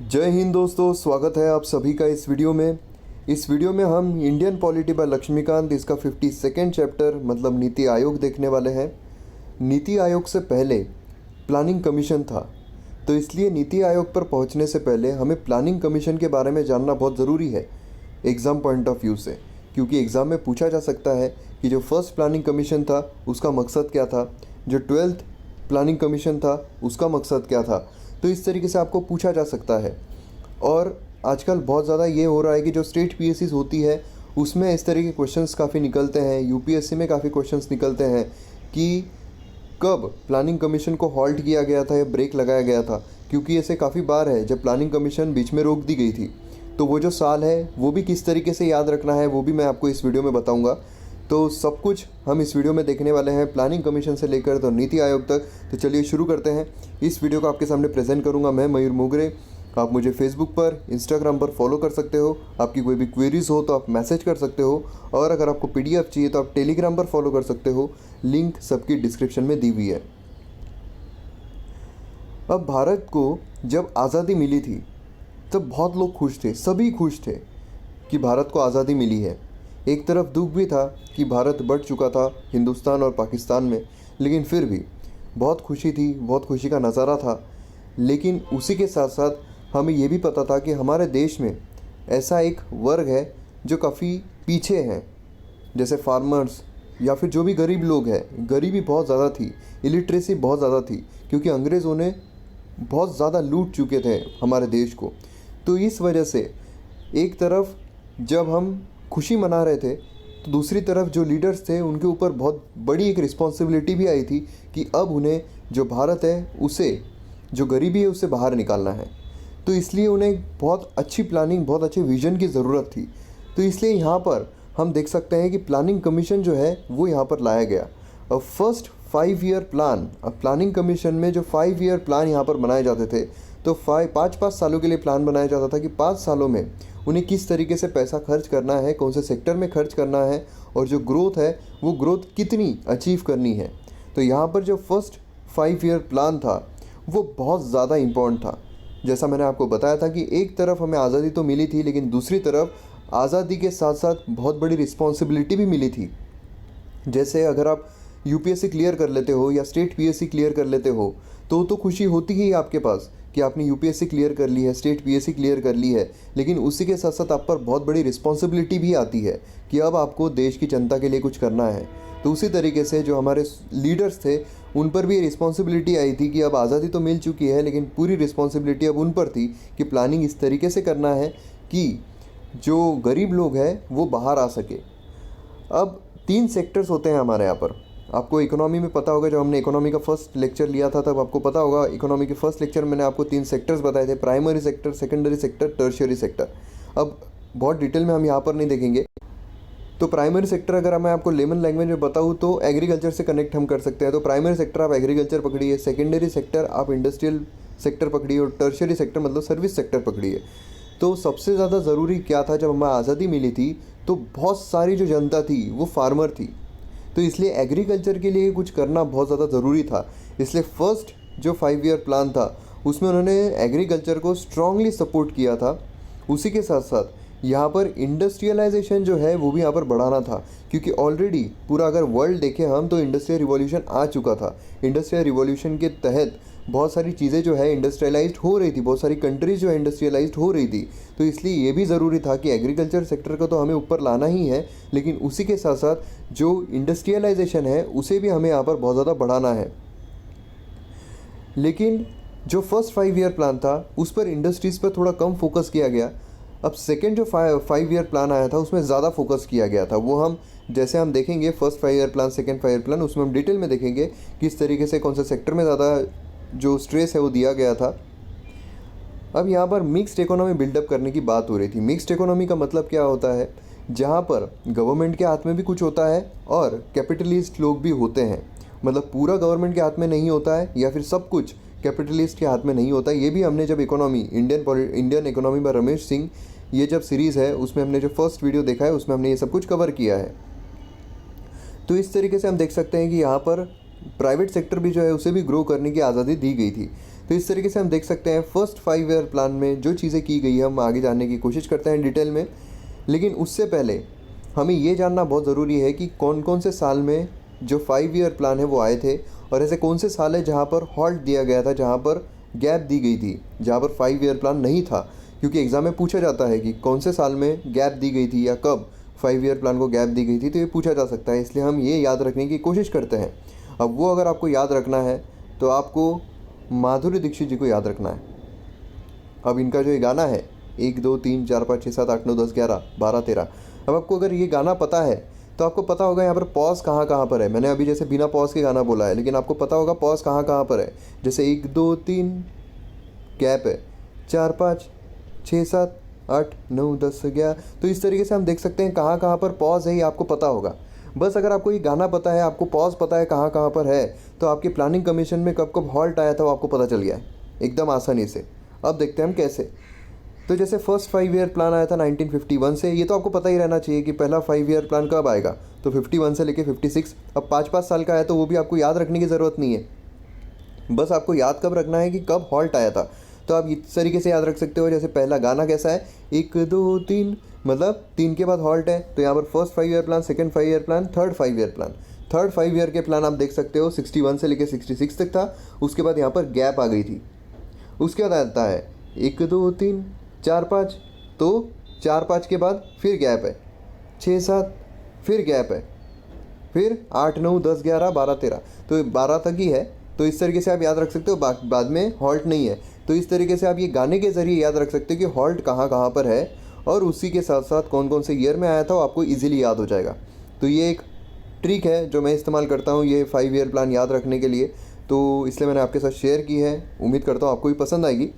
जय हिंद दोस्तों, स्वागत है आप सभी का इस वीडियो में। इस वीडियो में हम इंडियन पॉलिटी बाय लक्ष्मीकांत इसका 52nd चैप्टर मतलब नीति आयोग देखने वाले हैं। नीति आयोग से पहले प्लानिंग कमीशन था, तो इसलिए नीति आयोग पर पहुंचने से पहले हमें प्लानिंग कमीशन के बारे में जानना बहुत ज़रूरी है एग्ज़ाम पॉइंट ऑफ व्यू से, क्योंकि एग्ज़ाम में पूछा जा सकता है कि जो फर्स्ट प्लानिंग कमीशन था उसका मकसद क्या था, जो 12th प्लानिंग कमीशन था उसका मकसद क्या था। तो इस तरीके से आपको पूछा जा सकता है। और आजकल बहुत ज़्यादा ये हो रहा है कि जो स्टेट पीएससीज होती है उसमें इस तरह के क्वेश्चंस काफ़ी निकलते हैं, यूपीएससी में काफ़ी क्वेश्चंस निकलते हैं कि कब प्लानिंग कमीशन को हॉल्ट किया गया था या ब्रेक लगाया गया था, क्योंकि ऐसे काफ़ी बार है जब प्लानिंग कमीशन बीच में रोक दी गई थी। तो वो जो साल है वो भी किस तरीके से याद रखना है वो भी मैं आपको इस वीडियो में बताऊँगा। तो सब कुछ हम इस वीडियो में देखने वाले हैं, प्लानिंग कमीशन से लेकर तो नीति आयोग तक। तो चलिए शुरू करते हैं। इस वीडियो को आपके सामने प्रेजेंट करूंगा मैं मयूर मोगरे। आप मुझे फेसबुक पर, इंस्टाग्राम पर फॉलो कर सकते हो। आपकी कोई भी क्वेरीज हो तो आप मैसेज कर सकते हो, और अगर आपको पीडीएफ चाहिए तो आप टेलीग्राम पर फॉलो कर सकते हो। लिंक सबकी डिस्क्रिप्शन में दी हुई है। अब भारत को जब आज़ादी मिली थी तब बहुत लोग खुश थे, सभी खुश थे कि भारत को आज़ादी मिली है। एक तरफ दुख भी था कि भारत बढ़ चुका था हिंदुस्तान और पाकिस्तान में, लेकिन फिर भी बहुत खुशी थी, बहुत खुशी का नज़ारा था। लेकिन उसी के साथ साथ हमें ये भी पता था कि हमारे देश में ऐसा एक वर्ग है जो काफ़ी पीछे हैं, जैसे फार्मर्स या फिर जो भी गरीब लोग हैं। गरीबी बहुत ज़्यादा थी, इलिटरेसी बहुत ज़्यादा थी, क्योंकि अंग्रेज़ों ने बहुत ज़्यादा लूट चुके थे हमारे देश को। तो इस वजह से एक तरफ जब हम खुशी मना रहे थे तो दूसरी तरफ जो लीडर्स थे उनके ऊपर बहुत बड़ी एक रिस्पॉन्सिबिलिटी भी आई थी कि अब उन्हें जो भारत है उसे, जो गरीबी है उससे बाहर निकालना है। तो इसलिए उन्हें बहुत अच्छी प्लानिंग, बहुत अच्छे विजन की ज़रूरत थी। तो इसलिए यहाँ पर हम देख सकते हैं कि प्लानिंग कमीशन जो है वो यहाँ पर लाया गया। अब फर्स्ट 5 ईयर प्लान, अब प्लानिंग कमीशन में जो 5 ईयर प्लान यहाँ पर बनाए जाते थे, तो 5 सालों के लिए प्लान बनाया जाता था कि 5 सालों में उन्हें किस तरीके से पैसा खर्च करना है, कौन से सेक्टर में खर्च करना है, और जो ग्रोथ है वो ग्रोथ कितनी अचीव करनी है। तो यहाँ पर जो फर्स्ट 5 ईयर प्लान था वो बहुत ज़्यादा इम्पोर्टेंट था। जैसा मैंने आपको बताया था कि एक तरफ हमें आज़ादी तो मिली थी, लेकिन दूसरी तरफ आज़ादी के साथ साथ बहुत बड़ी रिस्पॉन्सिबिलिटी भी मिली थी। जैसे अगर आप यूपीएससी क्लियर कर लेते हो या स्टेट पीएससी क्लियर कर लेते हो तो खुशी होती ही आपके पास कि आपने यूपीएससी क्लियर कर ली है, स्टेट पीएससी क्लियर कर ली है। लेकिन उसी के साथ साथ आप पर बहुत बड़ी रिस्पॉन्सिबिलिटी भी आती है कि अब आपको देश की जनता के लिए कुछ करना है। तो उसी तरीके से जो हमारे लीडर्स थे उन पर भी रिस्पॉन्सिबिलिटी आई थी कि अब आज़ादी तो मिल चुकी है, लेकिन पूरी रिस्पॉन्सिबिलिटी अब उन पर थी कि प्लानिंग इस तरीके से करना है कि जो गरीब लोग हैं वो बाहर आ सके। अब 3 सेक्टर्स होते हैं हमारे यहाँ पर। आपको इकोनॉमी में पता होगा, जब हमने इकोनॉमी का फर्स्ट लेक्चर लिया था तब आपको पता होगा, इकोनॉमी के फर्स्ट लेक्चर में मैंने आपको 3 सेक्टर्स बताए थे, primary sector, secondary sector, tertiary sector. अब बहुत डिटेल में हम यहाँ पर नहीं देखेंगे। तो प्राइमरी सेक्टर अगर मैं आपको लेमन लैंग्वेज में बताऊँ तो एग्रीकल्चर से कनेक्ट हम कर सकते हैं। तो प्राइमरी सेक्टर आप एग्रीकल्चर पकड़िए, सेकेंडरी सेक्टर आप इंडस्ट्रियल सेक्टर पकड़िए, और टर्शियरी सेक्टर मतलब सर्विस सेक्टर पकड़िए। तो सबसे ज़्यादा ज़रूरी क्या था, जब हमें आज़ादी मिली थी तो बहुत सारी जो जनता थी वो फार्मर थी, तो इसलिए एग्रीकल्चर के लिए कुछ करना बहुत ज़्यादा ज़रूरी था। इसलिए फर्स्ट जो 5 ईयर प्लान था उसमें उन्होंने एग्रीकल्चर को स्ट्रांगली सपोर्ट किया था। उसी के साथ साथ यहाँ पर इंडस्ट्रियलाइजेशन जो है वो भी यहाँ पर बढ़ाना था, क्योंकि ऑलरेडी पूरा अगर वर्ल्ड देखें हम तो इंडस्ट्रियल रिवॉल्यूशन आ चुका था। इंडस्ट्रियल रिवॉल्यूशन के तहत बहुत सारी चीज़ें जो है इंडस्ट्रियलाइज्ड हो रही थी, बहुत सारी कंट्रीज़ जो है इंडस्ट्रियलाइज्ड हो रही थी। तो इसलिए ये भी ज़रूरी था कि एग्रीकल्चर सेक्टर को तो हमें ऊपर लाना ही है, लेकिन उसी के साथ साथ जो इंडस्ट्रियलाइजेशन है उसे भी हमें यहाँ पर बहुत ज़्यादा बढ़ाना है। लेकिन जो फर्स्ट 5 ईयर प्लान था उस पर इंडस्ट्रीज़ पर थोड़ा कम फोकस किया गया। अब सेकेंड जो 5 ईयर प्लान आया था उसमें ज़्यादा फोकस किया गया था। वो हम जैसे हम देखेंगे first 5 year plan, second 5 year plan, उसमें हम डिटेल में देखेंगे किस तरीके से कौन से सेक्टर में ज़्यादा जो स्ट्रेस है वो दिया गया था। अब यहाँ पर मिक्स्ड इकोनॉमी बिल्डअप करने की बात हो रही थी। मिक्स्ड इकोनॉमी का मतलब क्या होता है, जहाँ पर गवर्नमेंट के हाथ में भी कुछ होता है और कैपिटलिस्ट लोग भी होते हैं। मतलब पूरा गवर्नमेंट के हाथ में नहीं होता है या फिर सब कुछ कैपिटलिस्ट के हाथ में नहीं होता है। ये भी हमने जब economy Indian economy bye Ramesh Singh ये जब सीरीज़ है उसमें हमने जो फर्स्ट वीडियो देखा है उसमें हमने ये सब कुछ कवर किया है। तो इस तरीके से हम देख सकते हैं कि यहाँ पर प्राइवेट सेक्टर भी जो है उसे भी ग्रो करने की आज़ादी दी गई थी। तो इस तरीके से हम देख सकते हैं फर्स्ट 5 ईयर प्लान में जो चीज़ें की गई है हम आगे जानने की कोशिश करते हैं डिटेल में। लेकिन उससे पहले हमें ये जानना बहुत ज़रूरी है कि कौन कौन से साल में जो 5 ईयर प्लान है वो आए थे, और ऐसे कौन से साल है जहाँ पर हॉल्ट दिया गया था, जहाँ पर गैप दी गई थी, जहाँ पर 5 ईयर प्लान नहीं था। क्योंकि एग्ज़ाम में पूछा जाता है कि कौन से साल में गैप दी गई थी या कब 5 ईयर प्लान को गैप दी गई थी, तो ये पूछा जा सकता है। इसलिए हम ये याद रखने की कोशिश करते हैं। अब वो अगर आपको याद रखना है तो आपको माधुरी दीक्षित जी को याद रखना है। अब इनका जो ये गाना है 1 2 3 4 5 6 7 8 9 10 11 12 13, अब आपको अगर ये गाना पता है तो आपको पता होगा यहाँ पर पॉज कहाँ कहाँ पर है। मैंने अभी जैसे बिना पॉज के गाना बोला है, लेकिन आपको पता होगा पॉज कहाँ कहाँ पर है। जैसे 1 2 3 गैप है, 4 5 6 7 8 9 10 11, तो इस तरीके से हम देख सकते हैं कहाँ कहाँ पर पॉज है, ये आपको पता होगा। बस अगर आपको ये गाना पता है, आपको पॉज पता है कहाँ कहाँ पर है, तो आपकी प्लानिंग कमीशन में कब कब हॉल्ट आया था वो आपको पता चल गया है एकदम आसानी से। अब देखते हैं हम कैसे। तो जैसे फर्स्ट 5 ईयर प्लान आया था 1951 से, ये तो आपको पता ही रहना चाहिए कि पहला 5 ईयर प्लान कब आएगा, तो 51 से लेके 56। अब 5-5 साल का है तो वो भी आपको याद रखने की ज़रूरत नहीं है, बस आपको याद कब रखना है कि कब हॉल्ट आया था। तो आप इस तरीके से याद रख सकते हो। जैसे पहला गाना कैसा है, 1 2 3, मतलब 3 के बाद हॉल्ट है, तो यहाँ पर first 5 year plan, second 5 year plan, third 5 year plan. Third 5 year के प्लान आप देख सकते हो 61 से लेके 66 तक था, उसके बाद यहाँ पर गैप आ गई थी। उसके बाद आता है 1 2 3 4 5, तो 4 5 के बाद फिर गैप है, 6 7 फिर गैप है, फिर 8 9 10 11 12 13, तो 12 तक ही है। तो इस तरीके से आप याद रख सकते हो, बाद में हॉल्ट नहीं है। तो इस तरीके से आप ये गाने के ज़रिए याद रख सकते हो कि हॉल्ट कहाँ कहाँ पर है, और उसी के साथ साथ कौन कौन से ईयर में आया था वो आपको इजीली याद हो जाएगा। तो ये एक ट्रिक है जो मैं इस्तेमाल करता हूँ ये 5 ईयर प्लान याद रखने के लिए, तो इसलिए मैंने आपके साथ शेयर की है। उम्मीद करता हूँ आपको भी पसंद आएगी।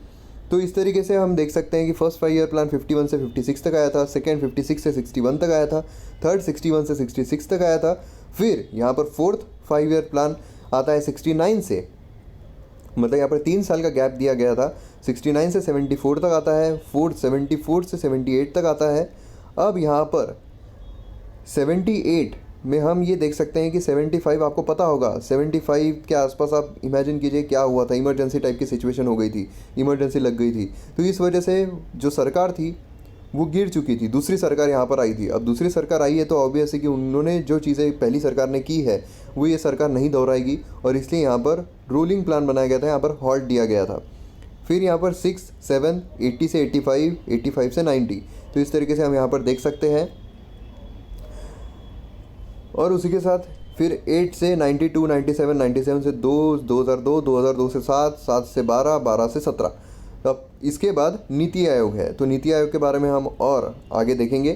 तो इस तरीके से हम देख सकते हैं कि फर्स्ट 5 ईयर प्लान 51 से 56 तक आया था, सेकेंड 56 से 61 तक आया था, थर्ड 61 से 66 तक आया था, फिर यहाँ पर फोर्थ 5 ईयर प्लान आता है 69 से, मतलब यहाँ पर 3 साल का गैप दिया गया था, 69 से 74 तक आता है, फोर्थ 74 से 78 तक आता है। अब यहाँ पर 78 में हम ये देख सकते हैं कि 75 आपको पता होगा, 75 के आसपास आप इमेजिन कीजिए क्या हुआ था, इमरजेंसी टाइप की सिचुएशन हो गई थी, इमरजेंसी लग गई थी। तो इस वजह से जो सरकार थी वो गिर चुकी थी, दूसरी सरकार यहाँ पर आई थी। अब दूसरी सरकार आई है तो ऑब्वियस है कि उन्होंने जो चीज़ें पहली सरकार ने की है वो ये सरकार नहीं दोहराएगी, और इसलिए यहाँ पर रोलिंग प्लान बनाया गया था, यहाँ पर हॉल्ट दिया गया था। फिर यहाँ पर 6 7 80 से 85, 85 से 90, तो इस तरीके से हम यहाँ पर देख सकते हैं। और उसी के साथ फिर 8 से 92, 97, 97 से 2, 2002, 2002 से 7, 7 से 12, 12 से 17। अब इसके बाद नीति आयोग है, तो नीति आयोग के बारे में हम और आगे देखेंगे।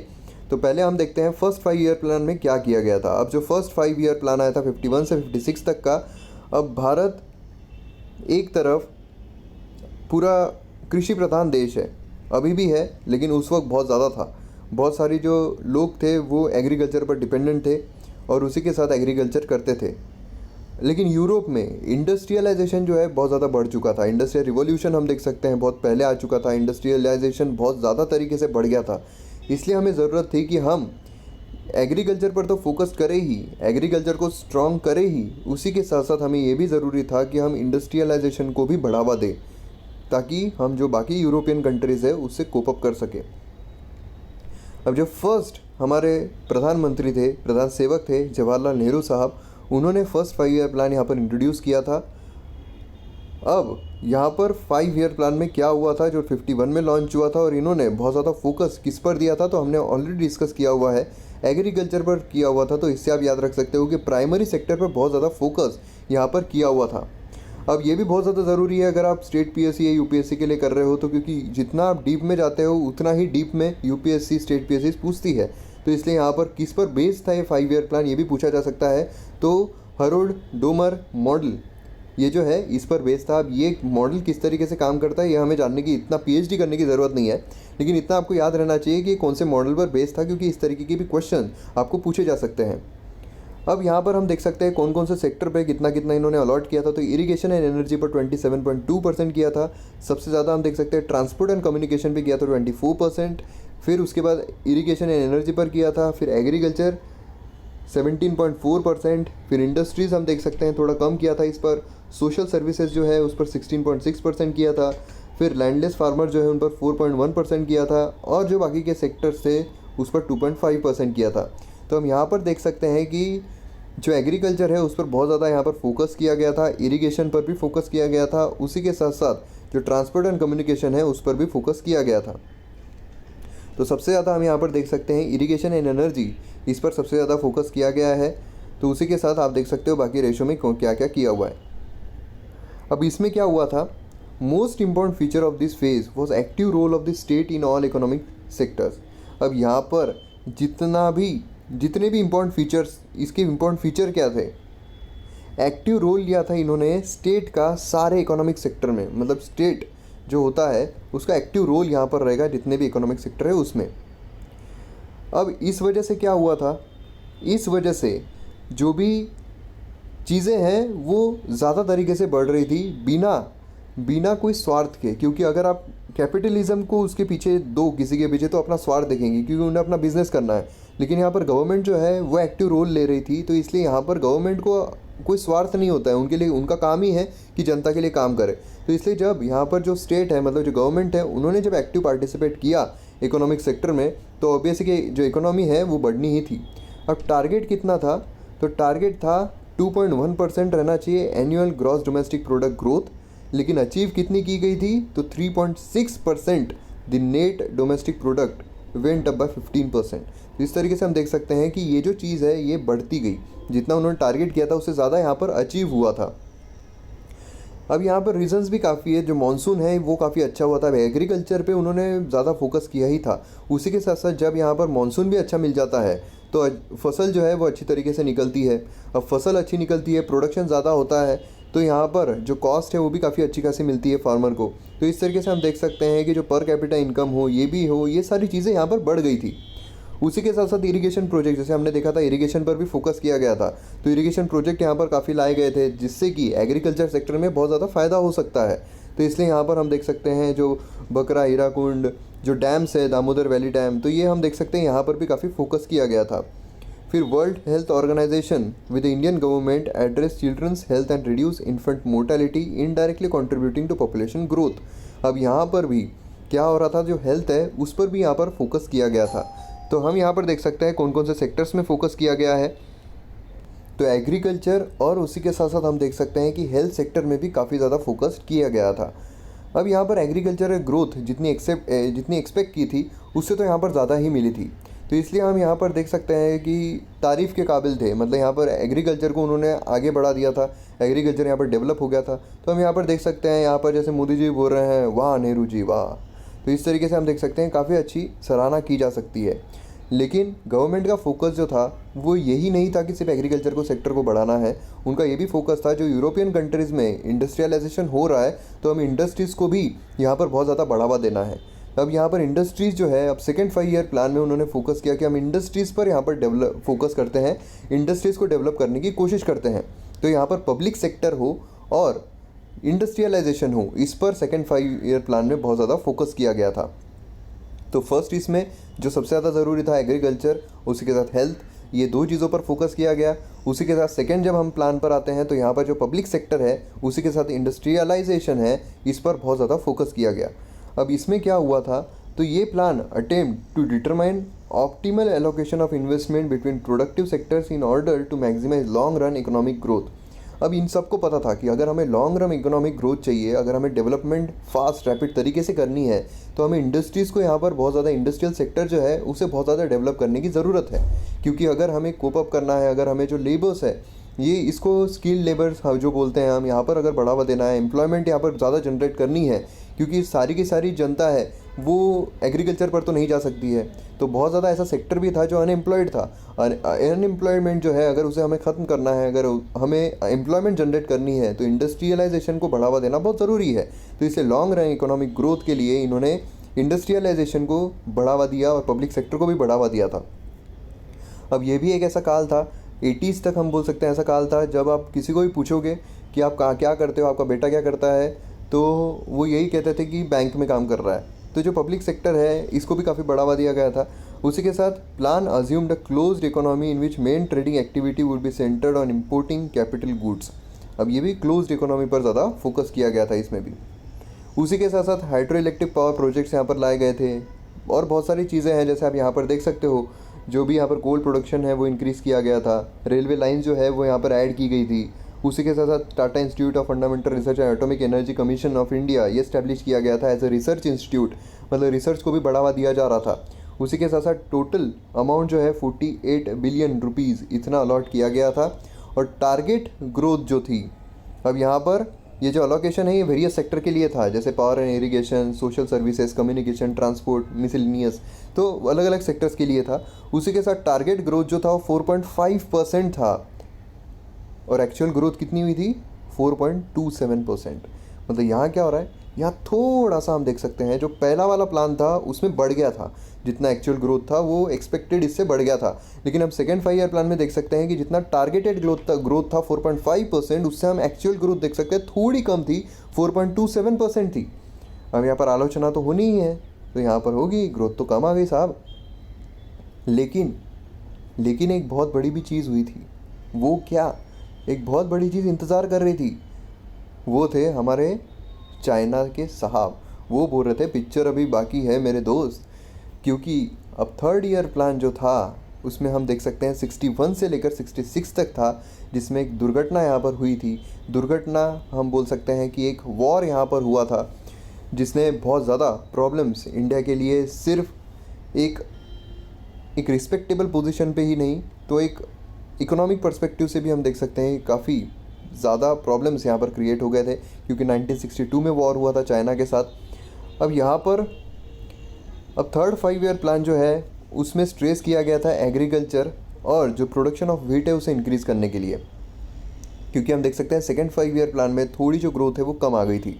तो पहले हम देखते हैं फर्स्ट 5 ईयर प्लान में क्या किया गया था। अब जो फर्स्ट 5 ईयर प्लान आया था 51 से 56 तक का, अब भारत एक तरफ पूरा कृषि प्रधान देश है, अभी भी है, लेकिन उस वक्त बहुत ज़्यादा था। बहुत सारी जो लोग थे वो एग्रीकल्चर पर डिपेंडेंट थे और उसी के साथ एग्रीकल्चर करते थे। लेकिन यूरोप में इंडस्ट्रियलाइजेशन जो है बहुत ज़्यादा बढ़ चुका था, इंडस्ट्रियल रिवॉल्यूशन हम देख सकते हैं बहुत पहले आ चुका था, इंडस्ट्रियलाइजेशन बहुत ज़्यादा तरीके से बढ़ गया था। इसलिए हमें ज़रूरत थी कि हम एग्रीकल्चर पर तो फोकस करें ही, एग्रीकल्चर को स्ट्रॉन्ग करें ही, उसी के साथ साथ हमें ये भी ज़रूरी था कि हम इंडस्ट्रियलाइजेशन को भी बढ़ावा दें, ताकि हम जो बाकी यूरोपियन कंट्रीज़ है उससे कोप अप कर सकें। अब जो फर्स्ट हमारे प्रधानमंत्री थे, प्रधान सेवक थे जवाहरलाल नेहरू साहब, उन्होंने फर्स्ट 5 ईयर प्लान यहाँ पर इंट्रोड्यूस किया था। अब यहाँ पर 5 ईयर प्लान में क्या हुआ था, जो 51 में लॉन्च हुआ था, और इन्होंने बहुत ज़्यादा फोकस किस पर दिया था, तो हमने ऑलरेडी डिस्कस किया हुआ है, एग्रीकल्चर पर किया हुआ था। तो इससे आप याद रख सकते हो कि प्राइमरी सेक्टर पर बहुत ज़्यादा फोकस यहाँ पर किया हुआ था। अब ये भी बहुत ज़्यादा ज़रूरी है अगर आप स्टेट पीएससी या यूपीएससी के लिए कर रहे हो, तो क्योंकि जितना आप डीप में जाते हो उतना ही डीप में यूपीएससी स्टेट पीएससी पूछती है। तो इसलिए यहाँ पर किस पर बेस्ड था ये 5 ईयर प्लान, ये भी पूछा जा सकता है। तो हरोल्ड डोमर मॉडल ये जो है इस पर बेस्ड था। अब ये मॉडल किस तरीके से काम करता है ये हमें जानने की, इतना पीएचडी करने की ज़रूरत नहीं है, लेकिन इतना आपको याद रहना चाहिए कि कौन से मॉडल पर बेस्ड था, क्योंकि इस तरीके के भी क्वेश्चन आपको पूछे जा सकते हैं। अब यहाँ पर हम देख सकते हैं कौन कौन से सेक्टर पे कितना कितना इन्होंने अलॉट किया था। तो इरिगेशन एंड एनर्जी पर 27.2% किया था। सबसे ज़्यादा हम देख सकते हैं ट्रांसपोर्ट एंड कम्युनिकेशन पे किया था 24%। फिर उसके बाद इरिगेशन एंड एनर्जी पर किया था। फिर एग्रीकल्चर 17.4%। फिर इंडस्ट्रीज़ हम देख सकते हैं थोड़ा कम किया था इस पर सोशल सर्विसेज जो है उस पर 16.6% किया था, फिर लैंडलेस फार्मर जो है उन पर 4.1% किया था, और जो बाकी के सेक्टर्स थे उस पर 2.5% किया था। तो हम यहाँ पर देख सकते हैं कि जो एग्रीकल्चर है उस पर बहुत ज़्यादा यहाँ पर फोकस किया गया था, इरिगेशन पर भी फोकस किया गया था, उसी के साथ साथ जो ट्रांसपोर्ट एंड कम्युनिकेशन है उस पर भी फोकस किया गया था। तो सबसे ज़्यादा हम यहाँ पर देख सकते हैं इरिगेशन एंड एनर्जी, इस पर सबसे ज़्यादा फोकस किया गया है। तो उसी के साथ आप देख सकते हो बाकी रेशो में क्या क्या किया हुआ है। अब इसमें क्या हुआ था, most important feature of this phase was active role of the state in all economic sectors. अब यहाँ पर जितने भी इम्पोर्टेंट फीचर्स, इसके इम्पोर्टेंट फीचर क्या थे, एक्टिव रोल लिया था इन्होंने स्टेट का सारे इकोनॉमिक सेक्टर में, मतलब स्टेट जो होता है उसका एक्टिव रोल यहाँ पर रहेगा जितने भी इकोनॉमिक सेक्टर है उसमें। अब इस वजह से क्या हुआ था, इस वजह से जो भी चीज़ें हैं वो ज़्यादा तरीके से बढ़ रही थी बिना कोई स्वार्थ के, क्योंकि अगर आप कैपिटलिज्म को उसके पीछे दो किसी के पीछे तो अपना स्वार्थ देखेंगे क्योंकि उन्हें अपना बिजनेस करना है। लेकिन यहाँ पर गवर्नमेंट जो है वो एक्टिव रोल ले रही थी, तो इसलिए यहाँ पर गवर्नमेंट को कोई स्वार्थ नहीं होता है, उनके लिए उनका काम ही है कि जनता के लिए काम करे। तो इसलिए जब यहाँ पर जो स्टेट है, मतलब जो गवर्नमेंट है, उन्होंने जब एक्टिव पार्टिसिपेट किया इकोनॉमिक सेक्टर में, तो ऑब्वियसली जो इकोनॉमी है वो बढ़नी ही थी। अब टारगेट कितना था, तो टारगेट था 2.1% रहना चाहिए annual gross domestic product growth, लेकिन अचीव कितनी की गई थी, तो 3.6%। The net domestic product went up by 15%। इस तरीके से हम देख सकते हैं कि ये जो चीज़ है ये बढ़ती गई, जितना उन्होंने टारगेट किया था उससे ज़्यादा यहाँ पर अचीव हुआ था। अब यहाँ पर रीजंस भी काफ़ी है, जो मानसून है वो काफ़ी अच्छा हुआ था, एग्रीकल्चर पे उन्होंने ज़्यादा फोकस किया ही था। उसी के साथ साथ जब यहाँ पर मानसून भी अच्छा मिल जाता है तो फसल जो है वो अच्छी तरीके से निकलती है। अब फसल अच्छी निकलती है, प्रोडक्शन ज़्यादा होता है, तो यहाँ पर जो कॉस्ट है वो भी काफ़ी अच्छी खासी मिलती है फार्मर को। तो इस तरीके से हम देख सकते हैं कि जो पर कैपिटा इनकम हो, ये भी हो, ये सारी चीज़ें यहाँ पर बढ़ गई थी। उसी के साथ साथ इरिगेशन प्रोजेक्ट, जैसे हमने देखा था, इरिगेशन पर भी फोकस किया गया था, तो इरिगेशन प्रोजेक्ट यहाँ पर काफ़ी लाए गए थे जिससे कि एग्रीकल्चर सेक्टर में बहुत ज़्यादा फ़ायदा हो सकता है। तो इसलिए यहाँ पर हम देख सकते हैं जो बकरा हीराकुंड जो डैम्स है, दामोदर वैली डैम, तो ये हम देख सकते हैं यहाँ पर भी काफ़ी फोकस किया गया था। फिर World Health Organization with Indian government address children's health and reduce infant mortality indirectly contributing to population growth. अब यहाँ पर भी क्या हो रहा था, जो हेल्थ है उस पर भी यहाँ पर फोकस किया गया था। तो हम यहाँ पर देख सकते हैं कौन कौन से सेक्टर्स में फोकस किया गया है, तो एग्रीकल्चर और उसी के साथ साथ हम देख सकते हैं कि हेल्थ सेक्टर में भी काफ़ी ज़्यादा फोकस किया गया था। अब यहाँ पर एग्रीकल्चर ग्रोथ जितनी एक्सपेक्ट की थी उससे तो यहाँ पर ज़्यादा ही मिली थी, तो इसलिए हम यहाँ पर देख सकते हैं कि तारीफ़ के काबिल थे। मतलब यहाँ पर एग्रीकल्चर को उन्होंने आगे बढ़ा दिया था, एग्रीकल्चर यहाँ पर डेवलप हो गया था। तो हम यहाँ पर देख सकते हैं, यहाँ पर जैसे मोदी जी बोल रहे हैं वाह नेहरू जी वाह, तो इस तरीके से हम देख सकते हैं काफ़ी अच्छी सराहना की जा सकती है। लेकिन गवर्नमेंट का फोकस जो था वो यही नहीं था कि सिर्फ एग्रीकल्चर को सेक्टर को बढ़ाना है, उनका ये भी फोकस था जो यूरोपियन कंट्रीज़ में इंडस्ट्रियलाइजेशन हो रहा है तो हम इंडस्ट्रीज़ को भी यहाँ पर बहुत ज़्यादा बढ़ावा देना है। अब यहाँ पर इंडस्ट्रीज़ जो है, अब सेकेंड 5 ईयर प्लान में उन्होंने फोकस किया कि हम इंडस्ट्रीज़ पर यहाँ पर फोकस करते हैं, इंडस्ट्रीज़ को डेवलप करने की कोशिश करते हैं। तो यहाँ पर पब्लिक सेक्टर हो और इंडस्ट्रियलाइजेशन हो, इस पर सेकेंड 5 ईयर प्लान में बहुत ज़्यादा फोकस किया गया था। तो फर्स्ट इसमें जो सबसे ज़्यादा ज़रूरी था एग्रीकल्चर, उसी के साथ हेल्थ, ये दो चीज़ों पर फोकस किया गया। उसी के साथ सेकंड जब हम प्लान पर आते हैं तो यहाँ पर जो पब्लिक सेक्टर है उसी के साथ इंडस्ट्रियलाइजेशन है, इस पर बहुत ज़्यादा फोकस किया गया। अब इसमें क्या हुआ था, तो ये plan attempt to determine optimal allocation of investment between productive sectors in order to maximize long run economic growth. अब इन सबको पता था कि अगर हमें लॉन्ग रन इकोनॉमिक ग्रोथ चाहिए, अगर हमें डेवलपमेंट फास्ट रैपिड तरीके से करनी है, तो हमें इंडस्ट्रीज़ को यहाँ पर बहुत ज़्यादा, इंडस्ट्रियल सेक्टर जो है उसे बहुत ज़्यादा डेवलप करने की ज़रूरत है। क्योंकि अगर हमें कोप अप करना है, अगर हमें जो लेबर्स है, ये इसको स्किल्ड लेबर्स जो बोलते हैं हम, यहाँ पर अगर बढ़ावा देना है, एम्प्लॉयमेंट यहाँ पर ज़्यादा जनरेट करनी है, क्योंकि सारी की सारी जनता है वो एग्रीकल्चर पर तो नहीं जा सकती है। तो बहुत ज़्यादा ऐसा सेक्टर भी था जो अनएम्प्लॉयड था। अनएम्प्लॉयमेंट जो है अगर उसे हमें ख़त्म करना है, अगर हमें एम्प्लॉयमेंट जनरेट करनी है, तो इंडस्ट्रियलाइजेशन को बढ़ावा देना बहुत ज़रूरी है। तो इससे लॉन्ग रन इकोनॉमिक ग्रोथ के लिए इन्होंने इंडस्ट्रियलाइजेशन को बढ़ावा दिया और पब्लिक सेक्टर को भी बढ़ावा दिया था। अब ये भी एक ऐसा काल था, 80s तक हम बोल सकते हैं ऐसा काल था, जब आप किसी को भी पूछोगे कि आप क्या करते हो, आपका बेटा क्या करता है, तो वो यही कहते थे कि बैंक में काम कर रहा है। तो जो पब्लिक सेक्टर है इसको भी काफ़ी बढ़ावा दिया गया था। उसी के साथ plan assumed a closed economy in which main trading activity would be centred on importing capital goods. अब ये भी क्लोज्ड इकोनॉमी पर ज़्यादा फोकस किया गया था इसमें भी। उसी के साथ साथ हाइड्रो इलेक्ट्रिक पावर प्रोजेक्ट्स यहाँ पर लाए गए थे और बहुत सारी चीज़ें हैं, जैसे आप यहाँ पर देख सकते हो जो भी यहाँ पर कोल प्रोडक्शन है वो इंक्रीज़ किया गया था। रेलवे लाइन जो है वो यहाँ पर ऐड की गई थी। उसी के साथ साथ Tata institute of fundamental research and atomic energy commission of India ये स्टैब्लिश किया गया था एज अ रिसर्च इंस्टीट्यूट, मतलब रिसर्च को भी बढ़ावा दिया जा रहा था। उसी के साथ साथ टोटल अमाउंट जो है 48 बिलियन रुपीज़ इतना अलॉट किया गया था। और टारगेट ग्रोथ जो थी, अब यहाँ पर ये जो अलोकेशन है ये वेरियस सेक्टर के लिए था, जैसे power and irrigation, social services, communication, transport, miscellaneous, तो अलग अलग सेक्टर्स के लिए था। उसी के साथ टारगेट ग्रोथ जो था वो 4.5% था और एक्चुअल ग्रोथ कितनी हुई थी 4.27%। मतलब यहाँ क्या हो रहा है, यहाँ थोड़ा सा हम देख सकते हैं जो पहला वाला प्लान था उसमें बढ़ गया था, जितना एक्चुअल ग्रोथ था वो एक्सपेक्टेड इससे बढ़ गया था। लेकिन हम सेकेंड 5 ईयर प्लान में देख सकते हैं कि जितना टारगेटेड ग्रोथ था 4.5%, उससे हम एक्चुअल ग्रोथ देख सकते हैं थोड़ी कम थी, 4.27% थी। अब यहाँ पर आलोचना तो होनी ही है, तो यहाँ पर होगी ग्रोथ तो कम आ गई साहब। लेकिन एक बहुत बड़ी भी चीज़ हुई थी। वो क्या? एक बहुत बड़ी चीज़ इंतज़ार कर रही थी। वो थे हमारे चाइना के साहब। वो बोल रहे थे पिक्चर अभी बाकी है मेरे दोस्त, क्योंकि अब थर्ड ईयर प्लान जो था उसमें हम देख सकते हैं 61 से लेकर 66 तक था, जिसमें एक दुर्घटना यहाँ पर हुई थी। दुर्घटना हम बोल सकते हैं कि एक वॉर यहाँ पर हुआ था, जिसने बहुत ज़्यादा प्रॉब्लम्स इंडिया के लिए, सिर्फ एक रिस्पेक्टेबल पोजीशन पे ही नहीं तो एक इकोनॉमिक पर्सपेक्टिव से भी हम देख सकते हैं काफ़ी ज़्यादा प्रॉब्लम्स यहाँ पर क्रिएट हो गए थे, क्योंकि 1962 में वॉर हुआ था चाइना के साथ। अब यहाँ पर अब थर्ड 5 ईयर प्लान जो है उसमें स्ट्रेस किया गया था एग्रीकल्चर और जो प्रोडक्शन ऑफ व्हीट है उसे इंक्रीज़ करने के लिए, क्योंकि हम देख सकते हैं सेकंड 5 ईयर प्लान में थोड़ी जो ग्रोथ है वो कम आ गई थी।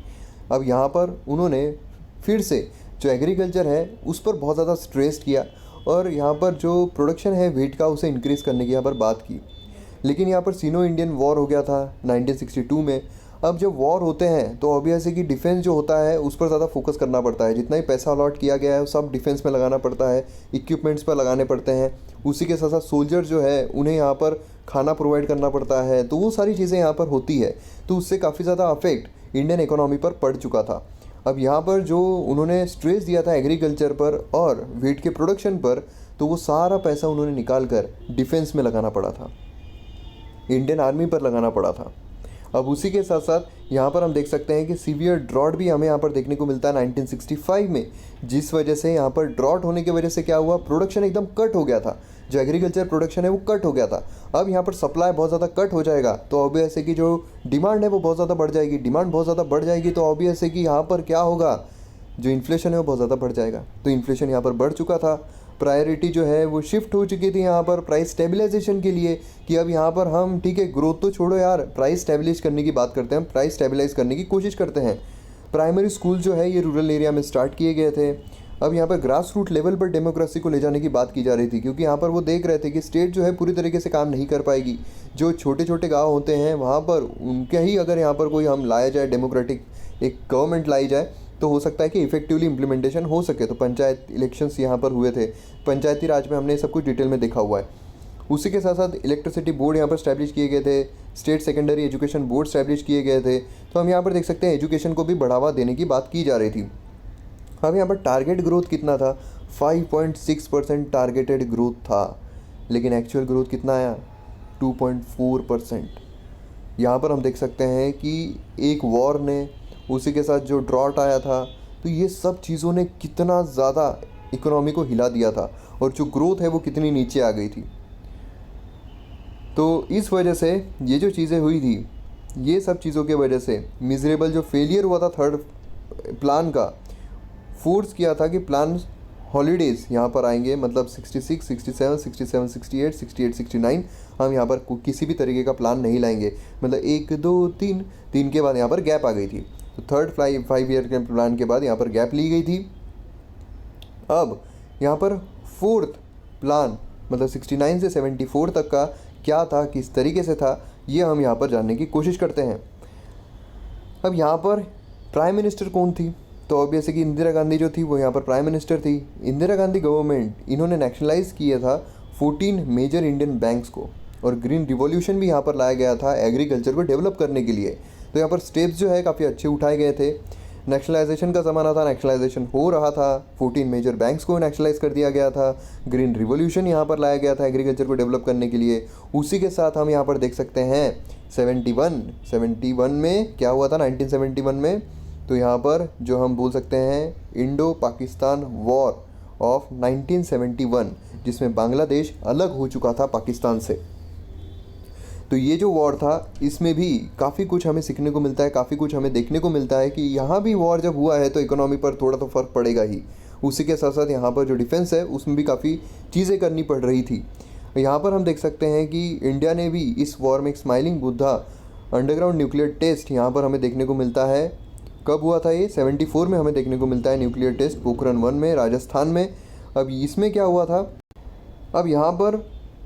अब यहाँ पर उन्होंने फिर से जो एग्रीकल्चर है उस पर बहुत ज़्यादा स्ट्रेस किया और यहाँ पर जो प्रोडक्शन है व्हीट का उसे इंक्रीज़ करने की यहाँ पर बात की। लेकिन यहाँ पर सीनो इंडियन वॉर हो गया था 1962 में। अब जब वॉर होते हैं तो ऑब्वियस है कि डिफेंस जो होता है उस पर ज़्यादा फोकस करना पड़ता है। जितना ही पैसा अलॉट किया गया है वो सब डिफेंस में लगाना पड़ता है, इक्विपमेंट्स पर लगाने पड़ते हैं। उसी के साथ साथ सोल्जर जो है उन्हें यहाँ पर खाना प्रोवाइड करना पड़ता है, तो वो सारी चीज़ें यहाँ पर होती है। तो उससे काफ़ी ज़्यादा अफेक्ट इंडियन इकोनॉमी पर पड़ चुका था। अब यहाँ पर जो उन्होंने स्ट्रेस दिया था एग्रीकल्चर पर और व्हीट के प्रोडक्शन पर, तो वो सारा पैसा उन्होंने निकाल कर डिफेंस में लगाना पड़ा था, इंडियन आर्मी पर लगाना पड़ा था। अब उसी के साथ साथ यहाँ पर हम देख सकते हैं कि सीवियर ड्रॉट भी हमें यहाँ पर देखने को मिलता है 1965 में, जिस वजह से यहाँ पर ड्रॉट होने की वजह से क्या हुआ, प्रोडक्शन एकदम कट हो गया था। जो एग्रीकल्चर प्रोडक्शन है वो कट हो गया था। अब यहाँ पर सप्लाई बहुत ज़्यादा कट हो जाएगा तो ऑब्वियस है कि जो डिमांड है वो बहुत ज़्यादा बढ़ जाएगी। डिमांड बहुत ज़्यादा बढ़ जाएगी तो ऑब्वियस है कि यहाँ पर क्या होगा, जो इन्फ्लेशन है वो बहुत ज़्यादा बढ़ जाएगा। तो इन्फ्लेशन यहाँ पर बढ़ चुका था। प्रायोरिटी जो है वो शिफ्ट हो चुकी थी यहाँ पर प्राइस स्टेबलाइजेशन के लिए, कि अब यहाँ पर हम ठीक है ग्रोथ तो छोड़ो यार, प्राइस स्टेबलाइज करने की बात करते हैं, हम प्राइस स्टेबलाइज करने की कोशिश करते हैं। प्राइमरी स्कूल जो है ये रूरल एरिया में स्टार्ट किए गए थे। अब यहाँ पर ग्रास रूट लेवल पर डेमोक्रेसी को ले जाने की बात की जा रही थी, क्योंकि यहाँ पर वो देख रहे थे कि स्टेट जो है पूरी तरीके से काम नहीं कर पाएगी। जो छोटे छोटे गाँव होते हैं वहाँ पर उनके ही अगर यहाँ पर कोई हम लाया जाए, डेमोक्रेटिक एक गवर्नमेंट लाई जाए, तो हो सकता है कि इफेक्टिवली इम्प्लीमेंटेशन हो सके। तो पंचायत इलेक्शंस यहाँ पर हुए थे, पंचायती राज में हमने सब कुछ डिटेल में देखा हुआ है। उसी के साथ साथ इलेक्ट्रिसिटी बोर्ड यहाँ पर स्टैब्लिश किए गए थे, state secondary education board establish किए गए थे। तो हम यहाँ पर देख सकते हैं एजुकेशन को भी बढ़ावा देने की बात की जा रही थी। अब यहाँ पर टारगेट ग्रोथ कितना था, 5.6% टारगेटेड ग्रोथ था, लेकिन एक्चुअल ग्रोथ कितना आया, 2.4%। यहाँ पर हम देख सकते हैं कि एक वॉर ने, उसी के साथ जो ड्रॉट आया था, तो ये सब चीज़ों ने कितना ज़्यादा इकोनॉमी को हिला दिया था और जो ग्रोथ है वो कितनी नीचे आ गई थी। तो इस वजह से ये जो चीज़ें हुई थी, ये सब चीज़ों के वजह से मिजरेबल जो फेलियर हुआ था थर्ड प्लान का, फोर्स किया था कि प्लान हॉलीडेज़ यहाँ पर आएंगे, मतलब 66, 67, 67, 68, 68, 69 हम यहाँ पर किसी भी तरीके का प्लान नहीं लाएंगे। मतलब 1, 2, 3 के बाद यहाँ पर गैप आ गई थी। तो थर्ड 5 ईयर के प्लान के बाद यहाँ पर गैप ली गई थी। अब यहाँ पर फोर्थ प्लान मतलब 69 से 74 तक का क्या था, किस तरीके से था, ये हम यहाँ पर जानने की कोशिश करते हैं। अब यहाँ पर प्राइम मिनिस्टर कौन थी, तो ऑब्वियस है कि इंदिरा गांधी जो थी वो यहाँ पर प्राइम मिनिस्टर थी। इंदिरा गांधी गवर्नमेंट, इन्होंने नेशनलाइज किया था 14 मेजर इंडियन बैंक्स को। और ग्रीन रिवॉल्यूशन भी यहाँ पर लाया गया था एग्रीकल्चर को डेवलप करने के लिए। तो यहाँ पर स्टेप्स जो है काफ़ी अच्छे उठाए गए थे। नेशनलाइजेशन का ज़माना था, नेशनलाइजेशन हो रहा था, 14 मेजर बैंक्स को नेशनलाइज कर दिया गया था, ग्रीन रिवॉल्यूशन यहाँ पर लाया गया था एग्रीकल्चर को डेवलप करने के लिए। उसी के साथ हम यहाँ पर देख सकते हैं 71 में क्या हुआ था 1971 में, तो यहाँ पर जो हम बोल सकते हैं इंडो पाकिस्तान वॉर ऑफ 1971, जिसमें बांग्लादेश अलग हो चुका था पाकिस्तान से। तो ये जो वॉर था इसमें भी काफ़ी कुछ हमें सीखने को मिलता है, काफ़ी कुछ हमें देखने को मिलता है कि यहाँ भी वॉर जब हुआ है तो इकोनॉमी पर थोड़ा तो फ़र्क पड़ेगा ही। उसी के साथ साथ यहाँ पर जो डिफेंस है उसमें भी काफ़ी चीज़ें करनी पड़ रही थी। यहाँ पर हम देख सकते हैं कि इंडिया ने भी इस वॉर में एक smiling Buddha underground nuclear test यहाँ पर हमें देखने को मिलता है। कब हुआ था ये? 74 में हमें देखने को मिलता है न्यूक्लियर टेस्ट पोखरण 1 में राजस्थान में। अब इसमें क्या हुआ था, अब यहाँ पर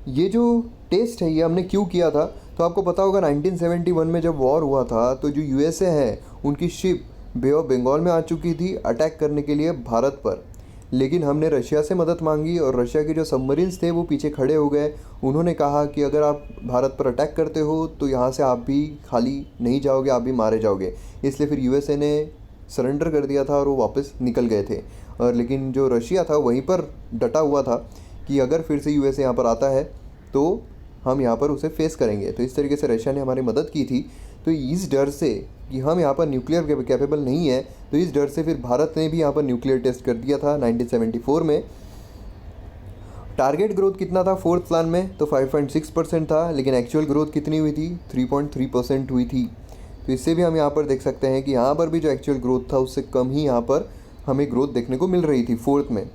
ये जो टेस्ट है ये हमने क्यों किया था, तो आपको पता होगा 1971 में जब वॉर हुआ था तो जो यूएसए है उनकी शिप बे ऑफ बंगाल में आ चुकी थी अटैक करने के लिए भारत पर। लेकिन हमने रशिया से मदद मांगी और रशिया के जो सबमरीन्स थे वो पीछे खड़े हो गए। उन्होंने कहा कि अगर आप भारत पर अटैक करते हो तो यहाँ से आप भी खाली नहीं जाओगे, आप भी मारे जाओगे। इसलिए फिर यूएसए ने सरेंडर कर दिया था और वो वापस निकल गए थे। और लेकिन जो रशिया था वहीं पर डटा हुआ था कि अगर फिर से यूएसए यहाँ पर आता है तो हम यहाँ पर उसे फेस करेंगे। तो इस तरीके से रशिया ने हमारी मदद की थी। तो इस डर से कि हम यहाँ पर न्यूक्लियर कैपेबल नहीं है, तो इस डर से फिर भारत ने भी यहाँ पर न्यूक्लियर टेस्ट कर दिया था 1974 में। टारगेट ग्रोथ कितना था फोर्थ प्लान में, तो 5.6% था, लेकिन एक्चुअल ग्रोथ कितनी हुई थी? 3.3% हुई थी। तो इससे भी हम यहाँ पर देख सकते हैं कि यहाँ पर भी जो एक्चुअल ग्रोथ था उससे कम ही यहाँ पर हमें ग्रोथ देखने को मिल रही थी फोर्थ में।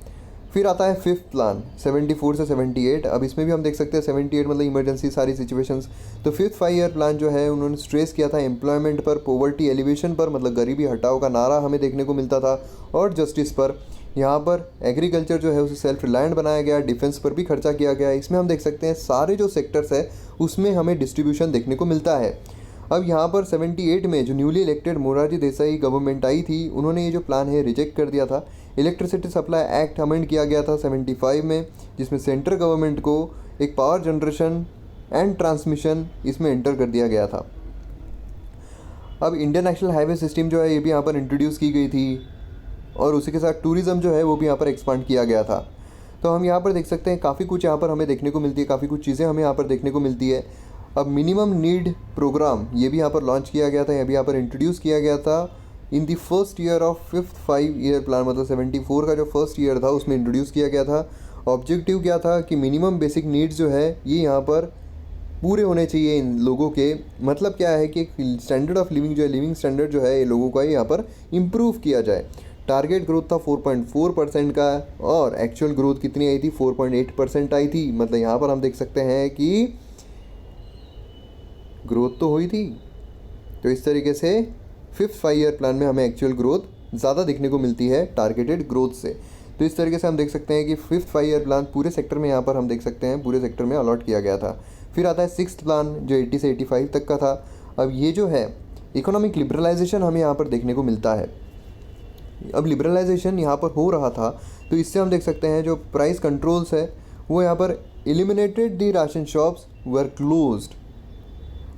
फिर आता है फिफ्थ प्लान 74 से 78। अब इसमें भी हम देख सकते हैं 78 मतलब इमरजेंसी सारी सिचुएशंस। तो फिफ्थ 5 ईयर प्लान जो है उन्होंने स्ट्रेस किया था एम्प्लॉयमेंट पर, पॉवर्टी एलिवेशन पर, मतलब गरीबी हटाओ का नारा हमें देखने को मिलता था, और जस्टिस पर। यहाँ पर एग्रीकल्चर जो है उसे सेल्फ रिलायंट बनाया गया, डिफेंस पर भी खर्चा किया गया। इसमें हम देख सकते हैं सारे जो सेक्टर्स है उसमें हमें डिस्ट्रीब्यूशन देखने को मिलता है। अब यहाँ पर 78 में जो newly elected Morarji Desai government आई थी उन्होंने ये जो प्लान है रिजेक्ट कर दिया था। इलेक्ट्रिसिटी सप्लाई एक्ट अमेंड किया गया था 75 में, जिसमें सेंट्रल गवर्नमेंट को एक पावर जनरेशन एंड ट्रांसमिशन इसमें एंटर कर दिया गया था। अब इंडियन नेशनल हाईवे सिस्टम जो है ये भी यहाँ पर इंट्रोड्यूस की गई थी, और उसी के साथ टूरिज़्म जो है वो भी यहाँ पर एक्सपांड किया गया था। तो हम यहाँ पर देख सकते हैं काफ़ी कुछ यहाँ पर हमें देखने को मिलती है, काफ़ी कुछ चीज़ें हमें यहाँ पर देखने को मिलती है। अब मिनिमम नीड प्रोग्राम ये भी यहाँ पर लॉन्च किया गया था, ये भी यहाँ पर इंट्रोड्यूस किया गया था in the first year of fifth 5 year plan, मतलब 74 का जो फर्स्ट ईयर था उसमें इंट्रोड्यूस किया गया था। ऑब्जेक्टिव क्या था कि मिनिमम बेसिक नीड्स जो है ये यहाँ पर पूरे होने चाहिए इन लोगों के। मतलब क्या है कि स्टैंडर्ड ऑफ लिविंग जो है, लिविंग स्टैंडर्ड जो है ये लोगों का यहाँ पर इम्प्रूव किया जाए। टारगेट ग्रोथ था 4.4% का, और एक्चुअल ग्रोथ कितनी आई थी? 4.8% आई थी। मतलब यहाँ पर हम देख सकते हैं कि ग्रोथ तो हुई थी। तो इस तरीके से फिफ्थ 5 ईयर प्लान में हमें एक्चुअल ग्रोथ ज़्यादा देखने को मिलती है टारगेटेड ग्रोथ से। तो इस तरीके से हम देख सकते हैं कि फिफ्थ 5 ईयर प्लान पूरे सेक्टर में यहाँ पर हम देख सकते हैं पूरे सेक्टर में अलॉट किया गया था। फिर आता है सिक्स्थ प्लान जो 80 से 85 तक का था। अब ये जो है इकोनॉमिक लिबरलाइजेशन हमें यहाँ पर देखने को मिलता है। अब लिबरलाइजेशन यहाँ पर हो रहा था, तो इससे हम देख सकते हैं जो प्राइस कंट्रोल्स है वो यहाँ पर eliminated the ration shops were closed.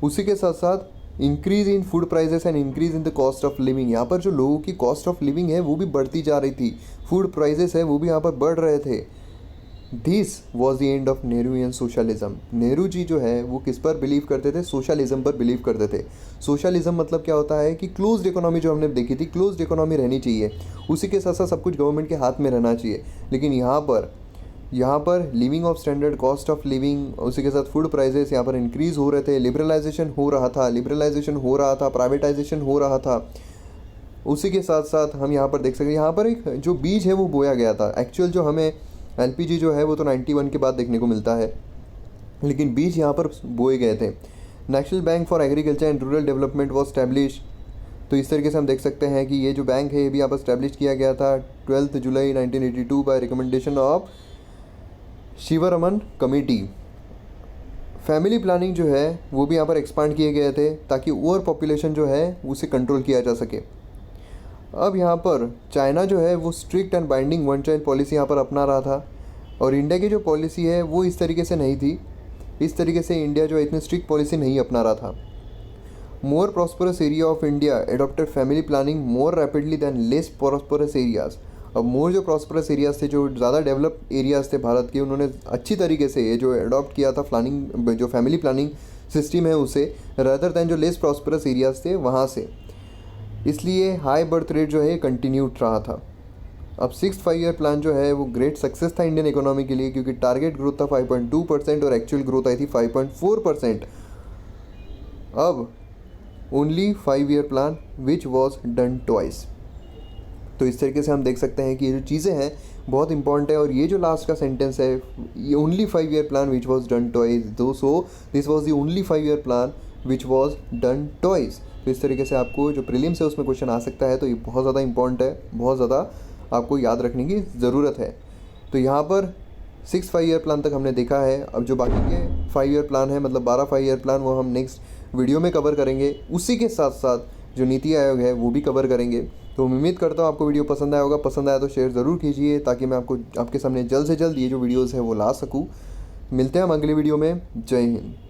उसी के साथ साथ increase in food prices and increase in the cost of living. यहाँ पर जो लोगों की कॉस्ट ऑफ लिविंग है वो भी बढ़ती जा रही थी, फूड प्राइजेस है वो भी यहाँ पर बढ़ रहे थे। This was the end of Nehruvian socialism. Nehru ji जो है वो किस पर बिलीव करते थे? सोशलिज्म पर बिलीव करते थे। सोशलिज्म मतलब क्या होता है कि क्लोज्ड इकोनॉमी जो हमने देखी थी, क्लोज्ड इकोनॉमी रहनी चाहिए, उसी के साथ साथ सब कुछ गवर्नमेंट के हाथ में रहना चाहिए। लेकिन यहाँ पर living of standard, cost of living, उसी के साथ फूड प्राइजेस यहाँ पर इंक्रीज़ हो रहे थे, लिबरलाइजेशन हो रहा था, प्राइवेटाइजेशन हो रहा था। उसी के साथ साथ हम यहाँ पर देख सकते हैं यहाँ पर एक जो बीज है वो बोया गया था। एक्चुअल जो हमें एलपीजी जो है वो तो 91 के बाद देखने को मिलता है, लेकिन बीज यहाँ पर बोए गए थे। National bank for agriculture and rural development was establish. तो इस तरीके से हम देख सकते हैं कि ये जो बैंक है ये भी यहाँ पर स्टैब्लिश किया गया था 12 जुलाई 1982 by recommendation of Sivaraman committee. Family planning जो है वो भी यहाँ पर एक्सपांड किए गए थे ताकि ओवर पॉपुलेशन जो है उसे कंट्रोल किया जा सके। अब यहाँ पर चाइना जो है वो strict and binding one child policy यहाँ पर अपना रहा था, और इंडिया की जो पॉलिसी है वो इस तरीके से नहीं थी इस तरीके से इंडिया जो है इतनी स्ट्रिक्ट पॉलिसी नहीं अपना रहा था। More prosperous area of India adopted family planning more rapidly than less prosperous areas. अब मोर जो प्रॉस्परस एरियाज थे, जो ज़्यादा डेवलप एरियाज थे भारत के, उन्होंने अच्छी तरीके से ये जो अडॉप्ट किया था प्लानिंग, जो फैमिली प्लानिंग सिस्टम है उसे, रदर दैन जो लेस प्रॉस्परस एरियाज थे वहाँ से। इसलिए हाई बर्थ रेट जो है कंटिन्यूड रहा था। अब 6th 5 ईयर प्लान जो है वो ग्रेट सक्सेस था इंडियन इकोनॉमी के लिए, क्योंकि टारगेट ग्रोथ था 5.2% और एक्चुअल ग्रोथ आई थी 5.4%। अब only 5 year plan which was done twice. तो इस तरीके से हम देख सकते हैं कि ये जो चीज़ें हैं बहुत इंपॉर्टेंट है। और ये जो लास्ट का सेंटेंस है, ये only 5 year plan which was done twice, दो so this was the only 5 year plan which was done twice. तो इस तरीके से आपको जो प्रीलिम्स है उसमें क्वेश्चन आ सकता है। तो ये बहुत ज़्यादा इंपॉर्टेंट है, बहुत ज़्यादा आपको याद रखने की ज़रूरत है। तो यहाँ पर 6 5 ईयर प्लान तक हमने देखा है। अब जो बाकी के 5 ईयर प्लान है, मतलब 12 5 ईयर प्लान, वो हम नेक्स्ट वीडियो में कवर करेंगे। उसी के साथ साथ जो नीति आयोग है वो भी कवर करेंगे। तो उम्मीद करता हूँ आपको वीडियो पसंद आया होगा। पसंद आया तो शेयर ज़रूर कीजिए, ताकि मैं आपको आपके सामने जल्द से जल्द ये जो वीडियोज़ है वो ला सकूँ। मिलते हैं हम अगले वीडियो में। जय हिंद।